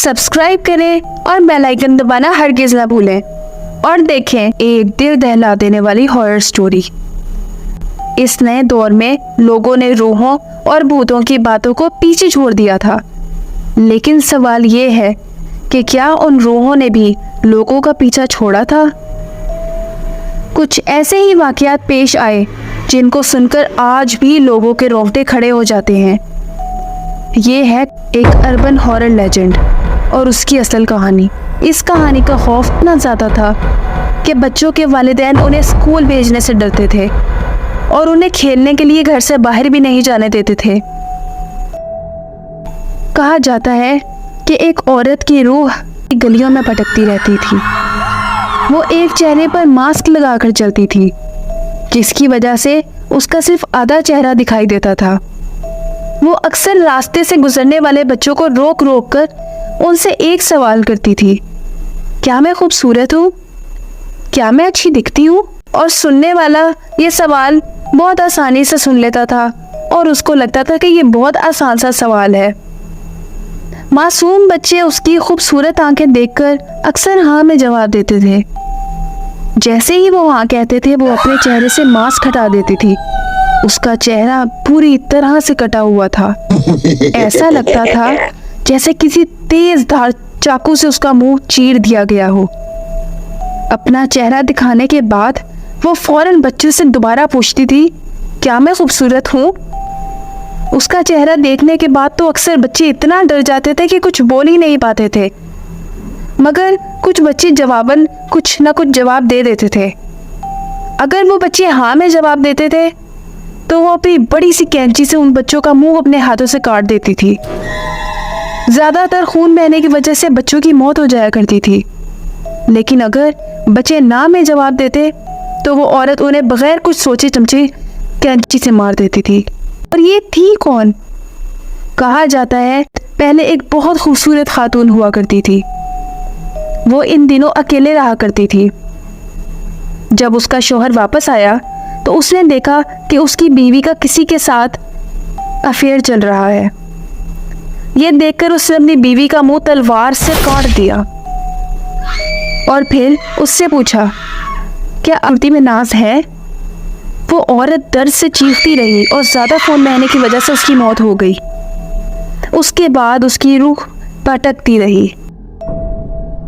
Subscribe करें और bell icon दबाना हरगिज ना भूलें। और देखें एक दिल दहला देने वाली हॉरर स्टोरी। इस नए दौर में लोगों ने रूहों और भूतों की बातों को पीछे छोड़ दिया था, लेकिन सवाल ये है कि क्या उन रूहों ने भी लोगों का पीछा छोड़ा था? कुछ ऐसे ही वाकयात पेश आए जिनको सुनकर आज भी लोगों के रोंगटे खड़े हो जाते हैं। ये है एक अर्बन हॉरर लेजेंड और उसकी असल कहानी। इस कहानी का खौफ इतना ज़्यादा था कि बच्चों के वालिदैन उन्हें स्कूल भेजने से डरते थे और उन्हें खेलने के लिए घर से बाहर भी नहीं जाने देते थे। कहा जाता है कि एक औरत की रूह गलियों में भटकती रहती थी। वो एक चेहरे पर मास्क लगाकर चलती थी, जिसकी वजह से उसका सिर्फ आधा चेहरा दिखाई देता था। वो अक्सर रास्ते से गुजरने वाले बच्चों को रोक रोक कर उनसे एक सवाल करती थी, क्या मैं खूबसूरत हूँ? क्या मैं अच्छी दिखती हूँ? और सुनने वाला ये सवाल बहुत आसानी से सुन लेता था और उसको लगता था कि ये बहुत आसान सा सवाल है। मासूम बच्चे उसकी खूबसूरत आंखें देखकर अक्सर हाँ में जवाब देते थे। जैसे ही वो हाँ कहते थे, वो अपने चेहरे से मास्क हटा देती थी। उसका चेहरा पूरी तरह से कटा हुआ था। ऐसा लगता था जैसे किसी तेज धार चाकू से उसका मुंह चीर दिया गया हो। अपना चेहरा दिखाने के बाद वो फौरन बच्चे से दोबारा पूछती थी, क्या मैं खूबसूरत हूँ? उसका चेहरा देखने के बाद तो अक्सर बच्चे इतना डर जाते थे कि कुछ बोल ही नहीं पाते थे, मगर कुछ बच्चे जवाबन कुछ ना कुछ जवाब दे देते थे। अगर वो बच्चे हाँ में जवाब देते थे तो वो अपनी बड़ी सी कैंची से उन बच्चों का मुंह अपने हाथों से काट देती थी। ज़्यादातर खून बहने की वजह से बच्चों की मौत हो जाया करती थी। लेकिन अगर बच्चे ना में जवाब देते तो वो औरत उन्हें बगैर कुछ सोचे समझे कैंची से मार देती थी। और ये थी कौन? कहा जाता है पहले एक बहुत खूबसूरत खातून हुआ करती थी। वो इन दिनों अकेले रहा करती थी। जब उसका शौहर वापस आया तो उसने देखा कि उसकी बीवी का किसी के साथ अफेयर चल रहा है। ये देखकर उसने अपनी बीवी का मुंह तलवार से काट दिया और फिर उससे पूछा, क्या आंटी में नाज है? वो औरत दर्द से चीखती रही और ज़्यादा खून बहने की वजह से उसकी मौत हो गई। उसके बाद उसकी रूह भटकती रही।